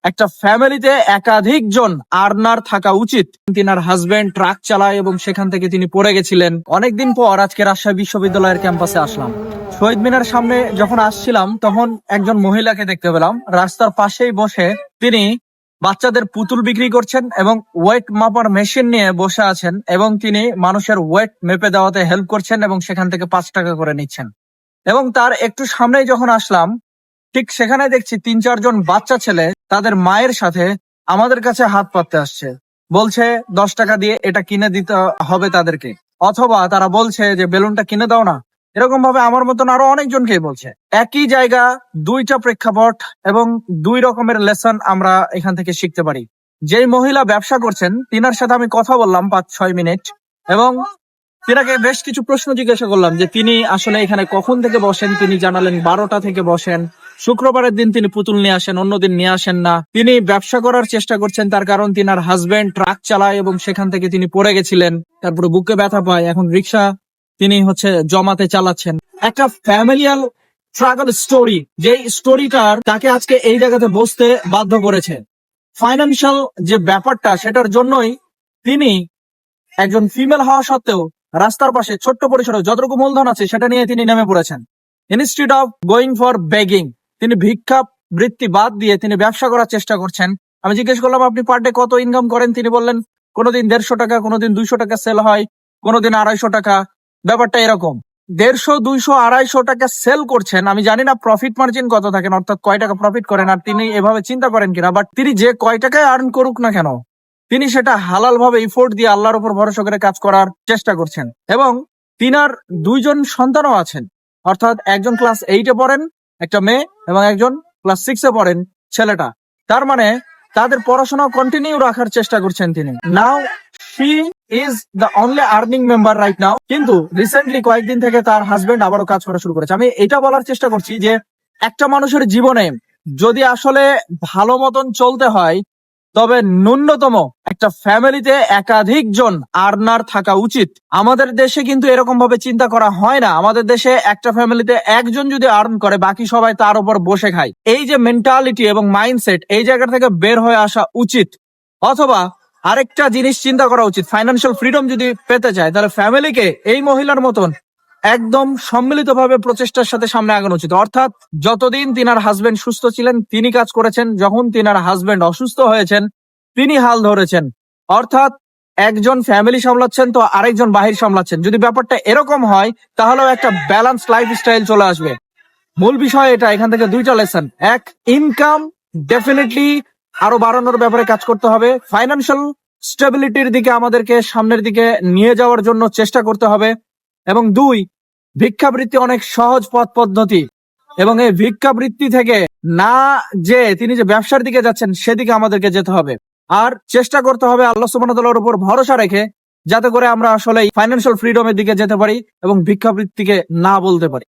একটা ফ্যামিলিতে একাধিক জন আর্নার থাকা উচিত। তিনার হাজবেন্ড ট্রাক চালায় এবং সেখান থেকে তিনি পড়ে গেছিলেন। অনেকদিন পর আজকে রাজশাহী বিশ্ববিদ্যালয়ের ক্যাম্পাসে আসলাম। শহীদ মিনার সামনে যখন আসছিলাম তখন একজন মহিলাকে দেখতে পেলাম রাস্তার পাশেই বসে। তিনি বাচ্চাদের পুতুল বিক্রি করছেন এবং ওয়েট মাপার মেশিন নিয়ে বসে আছেন এবং তিনি মানুষের ওয়েট মেপে দেওয়াতে হেল্প করছেন এবং সেখান থেকে 5 টাকা করে নিচ্ছেন। এবং তার একটু সামনেই যখন আসলাম ঠিক সেখানে দেখছি 3-4 জন বাচ্চা ছেলে তাদের মায়ের সাথে আমাদের কাছে হাত পাততে আসছে, বলছে 10 টাকা দিয়ে এটা কিনে দিতে হবে তাদেরকে, অথবা তারা বলছে যে বেলুনটা কিনে দাও না। এরকম ভাবে আমার মতন আরো অনেকজনকেই বলছে। একই জায়গা, দুইটা প্রেক্ষাপট এবং 2 রকমের লেসন আমরা এখান থেকে শিখতে পারি। যেই মহিলা ব্যবসা করছেন তিনার সাথে আমি কথা বললাম 5-6 মিনিট এবং তিনাকে বেশ কিছু প্রশ্ন জিজ্ঞাসা করলাম যে তিনি আসলে এখানে কখন থেকে বসেন। তিনি জানালেন 12টা থেকে বসেন। শুক্রবারের দিন তিনি পুতুল নিয়ে আসেন, অন্যদিন নিয়ে আসেন না। তিনি ব্যবসা করার চেষ্টা করছেন, তার কারণ তিনার হাজবেন্ড ট্রাক চালায় এবং সেখান থেকে তিনি পড়ে গেছিলেন, তারপরে বুকে ব্যথা পায়, এখন রিক্সা তিনি জমাতে চালাচ্ছেন। একটা ফ্যামিলিয়াল স্ট্রাগল স্টোরি, যে স্টোরিটার তাকে আজকে এই জায়গাতে বসতে বাধ্য করেছে। ফাইন্যান্সিয়াল যে ব্যাপারটা সেটার জন্যই তিনি একজন ফিমেল হওয়া সত্ত্বেও রাস্তার পাশে ছোট্ট পরিসরে যতটুকু মূলধন আছে সেটা নিয়ে তিনি নেমে পড়েছেন। Instead of going for begging, তিনি ভিক্ষা বৃত্তি বাদ দিয়ে তিনি ব্যবসা করার চেষ্টা করছেন। আমি জিজ্ঞেস করলাম আপনি পার ডে কত ইনকাম করেন? তিনি বললেন কোনোদিন 150 টাকা, কোনোদিন 200 টাকা সেল হয়, কোনোদিন 250 টাকা। ব্যাপারটা এরকম 150, 200, 250 টাকা সেল করছেন। আমি জানি না প্রফিট মার্জিন কত থাকেন, অর্থাৎ কয় টাকা প্রফিট করেন আর তিনি এভাবে চিন্তা করেন কিনা, বাট তিনি যে কয় টাকায় আর্ন করুক না কেন তিনি সেটা হালাল ভাবে ইফোর্ট দিয়ে আল্লাহর উপর ভরসা করে কাজ করার চেষ্টা করছেন। এবং তিনার 2 জন সন্তানও আছেন, অর্থাৎ একজন ক্লাস 8-এ পড়েন একটা মেয়ে এবং একজন ক্লাস 6-এ পড়েন ছেলেটা। তার মানে তাদের পড়াশোনা কন্টিনিউ রাখার চেষ্টা করছেন তিনি। Now she is the only earning member right now. কিন্তু রিসেন্টলি কয়েকদিন থেকে তার হাজবেন্ড আবারও কাজ করা শুরু করেছে। আমি এটা বলার চেষ্টা করছি যে একটা মানুষের জীবনে যদি আসলে ভালো মতন চলতে হয় তবে ন্যূনতম একটা ফ্যামিলিতে একাধিক জন আর্নার থাকা উচিত। আমাদের দেশে কিন্তু এরকম ভাবে চিন্তা করা হয় না। আমাদের দেশে একটা ফ্যামিলিতে একজন যদি আর্ন করে বাকি সবাই তার উপর বসে খায়। এই যে মেন্টালিটি এবং মাইন্ডসেট, এই জায়গা থেকে বের হয়ে আসা উচিত। অথবা আরেকটা জিনিস চিন্তা করা উচিত, ফাইন্যান্সিয়াল ফ্রিডম যদি পেতে চায় তাহলে ফ্যামিলিকে এই মহিলার মতন একদম সম্মিলিতভাবে প্রচেষ্টার সাথে সামনে আগানো উচিত। অর্থাৎ যতদিন তিনার হাজবেন্ড সুস্থ ছিলেন তিনি কাজ করেছেন, যখন তিনার হাজবেন্ড অসুস্থ হয়েছেন তিনি হাল ধরেছেন। অর্থাৎ একজন ফ্যামিলি সামলাচ্ছেন তো আরেকজন বাহির সামলাচ্ছেন। যদি ব্যাপারটা এরকম হয় তাহলেও একটা ব্যালেন্স লাইফস্টাইল চলে আসবে। মূল বিষয় এটা, এখান থেকে 2টা লেসন। এক, ইনকাম ডেফিনেটলি আরো বাড়ানোর ব্যাপারে কাজ করতে হবে। ফাইন্যান্সিয়াল স্টেবিলিটির দিকে আমাদেরকে সামনের দিকে নিয়ে যাওয়ার জন্য চেষ্টা করতে হবে। এবং 2, ভিক্ষাবৃত্তি অনেক সহজ পথ পদ্ধতি এবং এই ভিক্ষাবৃত্তি থেকে না যে তিনি যে ব্যবসার দিকে যাচ্ছেন সেদিকে আমাদেরকে যেতে হবে। আর চেষ্টা করতে হবে আল্লাহ সুবহানাহু ওয়া তাআলার উপর ভরসা রেখে, যাতে করে আমরা আসলে ফাইন্যান্সিয়াল ফ্রিডমের দিকে যেতে পারি এবং ভিক্ষাবৃত্তিকে না বলতে পারি।